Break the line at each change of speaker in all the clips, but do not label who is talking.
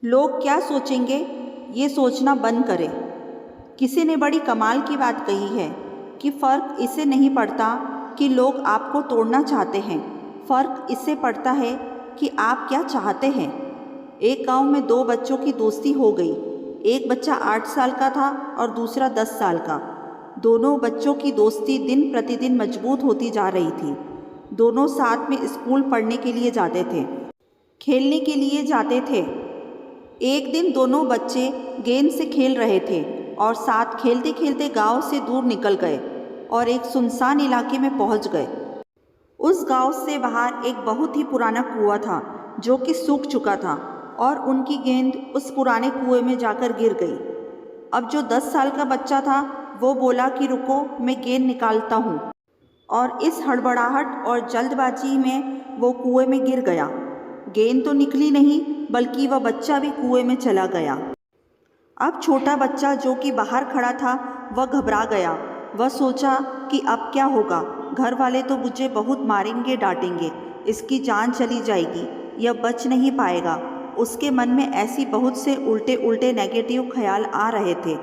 लोग क्या सोचेंगे, ये सोचना बंद करें। किसी ने बड़ी कमाल की बात कही है कि फ़र्क इससे नहीं पड़ता कि लोग आपको तोड़ना चाहते हैं, फ़र्क इससे पड़ता है कि आप क्या चाहते हैं। एक गांव में दो बच्चों की दोस्ती हो गई। एक बच्चा 8 साल का था और दूसरा 10 साल का। दोनों बच्चों की दोस्ती दिन प्रतिदिन मजबूत होती जा रही थी। दोनों साथ में स्कूल पढ़ने के लिए जाते थे, खेलने के लिए जाते थे। एक दिन दोनों बच्चे गेंद से खेल रहे थे और साथ खेलते खेलते गांव से दूर निकल गए और एक सुनसान इलाके में पहुंच गए। उस गांव से बाहर एक बहुत ही पुराना कुआं था जो कि सूख चुका था और उनकी गेंद उस पुराने कुएं में जाकर गिर गई। अब जो 10 साल का बच्चा था वो बोला कि रुको, मैं गेंद निकालता हूँ, और इस हड़बड़ाहट और जल्दबाजी में वो कुएं में गिर गया। गेंद तो निकली नहीं, बल्कि वह बच्चा भी कुएं में चला गया। अब छोटा बच्चा जो कि बाहर खड़ा था वह घबरा गया। वह सोचा कि अब क्या होगा, घर वाले तो मुझे बहुत मारेंगे डांटेंगे, इसकी जान चली जाएगी, यह बच नहीं पाएगा। उसके मन में ऐसी बहुत से उल्टे उल्टे नेगेटिव ख्याल आ रहे थे।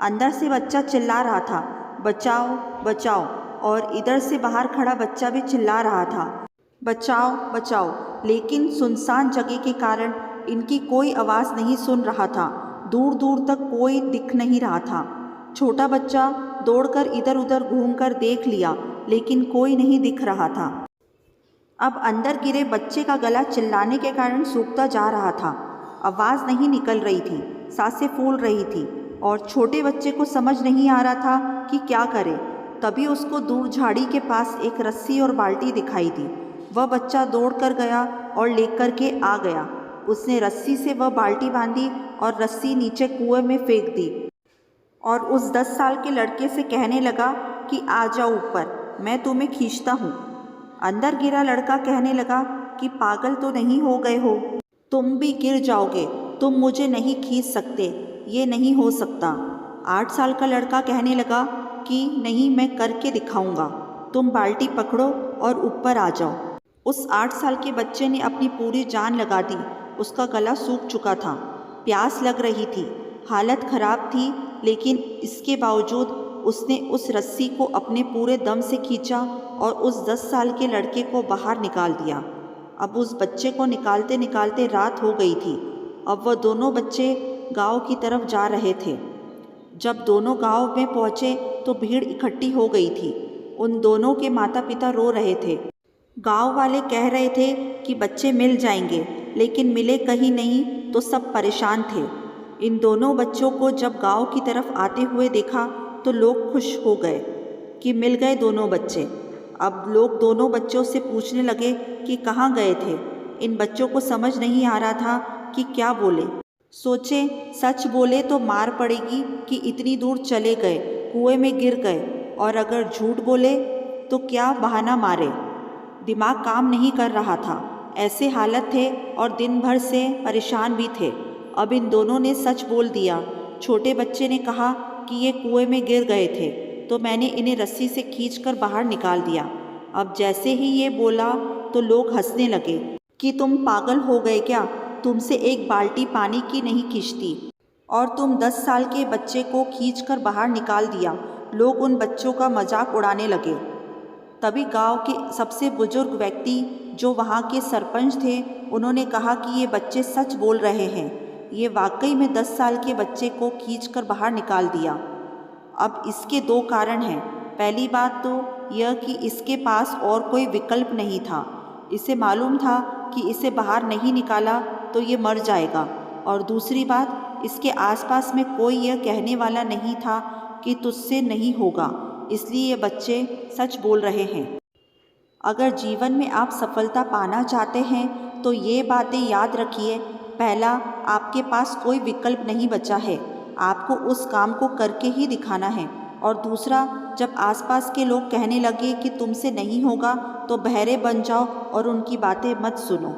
अंदर से बच्चा चिल्ला रहा था, बचाओ बचाओ, और इधर से बाहर खड़ा बच्चा भी चिल्ला रहा था, बचाओ बचाओ। लेकिन सुनसान जगह के कारण इनकी कोई आवाज़ नहीं सुन रहा था। दूर दूर तक कोई दिख नहीं रहा था। छोटा बच्चा दौड़कर इधर उधर घूमकर देख लिया, लेकिन कोई नहीं दिख रहा था। अब अंदर गिरे बच्चे का गला चिल्लाने के कारण सूखता जा रहा था। आवाज़ नहीं निकल रही थी, सांसें फूल रही थी, और छोटे बच्चे को समझ नहीं आ रहा था कि क्या करे। तभी उसको दूर झाड़ी के पास एक रस्सी और बाल्टी दिखाई दी। वह बच्चा दौड़ कर गया और लेकर के आ गया। उसने रस्सी से वह बाल्टी बांधी और रस्सी नीचे कुएं में फेंक दी और उस 10 साल के लड़के से कहने लगा कि आ जाओ ऊपर, मैं तुम्हें खींचता हूँ। अंदर गिरा लड़का कहने लगा कि पागल तो नहीं हो गए हो, तुम भी गिर जाओगे, तुम मुझे नहीं खींच सकते, ये नहीं हो सकता। 8 साल का लड़का कहने लगा कि नहीं, मैं करके दिखाऊंगा, तुम बाल्टी पकड़ो और ऊपर आ जाओ। उस 8 साल के बच्चे ने अपनी पूरी जान लगा दी। उसका गला सूख चुका था, प्यास लग रही थी, हालत खराब थी, लेकिन इसके बावजूद उसने उस रस्सी को अपने पूरे दम से खींचा और उस 10 साल के लड़के को बाहर निकाल दिया। अब उस बच्चे को निकालते निकालते रात हो गई थी। अब वह दोनों बच्चे गांव की तरफ जा रहे थे। जब दोनों गांव में पहुंचे तो भीड़ इकट्ठी हो गई थी। उन दोनों के माता पिता रो रहे थे। गांव वाले कह रहे थे कि बच्चे मिल जाएंगे, लेकिन मिले कहीं नहीं, तो सब परेशान थे। इन दोनों बच्चों को जब गांव की तरफ आते हुए देखा तो लोग खुश हो गए कि मिल गए दोनों बच्चे। अब लोग दोनों बच्चों से पूछने लगे कि कहाँ गए थे। इन बच्चों को समझ नहीं आ रहा था कि क्या बोले। सोचे सच बोले तो मार पड़ेगी कि इतनी दूर चले गए, कुएं में गिर गए, और अगर झूठ बोले तो क्या बहाना मारे। दिमाग काम नहीं कर रहा था। ऐसे हालत थे और दिन भर से परेशान भी थे। अब इन दोनों ने सच बोल दिया। छोटे बच्चे ने कहा कि ये कुएं में गिर गए थे तो मैंने इन्हें रस्सी से खींचकर बाहर निकाल दिया। अब जैसे ही ये बोला तो लोग हंसने लगे कि तुम पागल हो गए क्या, तुमसे एक बाल्टी पानी की नहीं खींचती और तुम 10 साल के बच्चे को खींचकर बाहर निकाल दिया। लोग उन बच्चों का मजाक उड़ाने लगे। तभी गांव के सबसे बुजुर्ग व्यक्ति जो वहां के सरपंच थे, उन्होंने कहा कि ये बच्चे सच बोल रहे हैं, ये वाकई में 10 साल के बच्चे को खींचकर बाहर निकाल दिया। अब इसके 2 कारण हैं। पहली बात तो यह कि इसके पास और कोई विकल्प नहीं था। इसे मालूम था कि इसे बाहर नहीं निकाला तो ये मर जाएगा, और दूसरी बात, इसके आसपास में कोई यह कहने वाला नहीं था कि तुझसे नहीं होगा, इसलिए ये बच्चे सच बोल रहे हैं। अगर जीवन में आप सफलता पाना चाहते हैं तो ये बातें याद रखिए। पहला, आपके पास कोई विकल्प नहीं बचा है, आपको उस काम को करके ही दिखाना है। और दूसरा, जब आसपास के लोग कहने लगे कि तुमसे नहीं होगा तो बहरे बन जाओ और उनकी बातें मत सुनो।